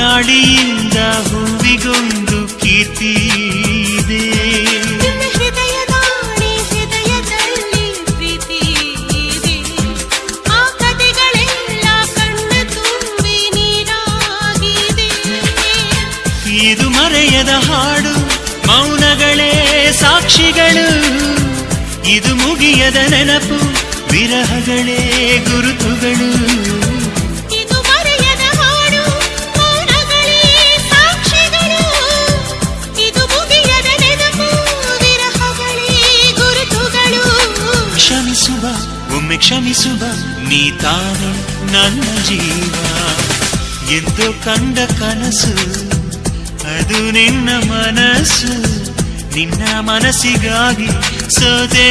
ಗಾಳಿಯಿಂದ ಹೂವಿಗೊಂದು ಕೀರ್ತಿ ಇದೆ. ಹೃದಯದಲ್ಲಿ ಪ್ರೀತಿ ಇದೆ. ಆ ಕಥೆಗಳೆಲ್ಲ ಕಣ್ಣ ತುಂಬಿ ನೀರಾಗಿದೆ. ಇದು ಮರೆಯದ ಹಾಡು, ಮೌನಗಳೇ ಸಾಕ್ಷಿಗಳು. ಇದು ಮುಗಿಯದ ನೆನಪು, ವಿರಹಗಳೇ ಗುರುತುಗಳು. ಇದು ಮರೆಯದ ಹಾಡು, ಮೌನಗಳೇ ಸಾಕ್ಷಿಗಳು. ಇದು ಮುಗಿಯದ ನೆನಪು, ವಿರಹಗಳೇ ಗುರುತುಗಳು. ಕ್ಷಮಿಸುವ, ಒಮ್ಮೆ ಕ್ಷಮಿಸುವ, ನೀ ತಾನೆ ನನ್ನ ಜೀವ. ಎಂದು ಕಂಡ ಕನಸು ಅದು ನಿನ್ನ ಮನಸ್ಸು. ನಿನ್ನ ಮನಸ್ಸಿಗಾಗಿ ಸೋದೆ.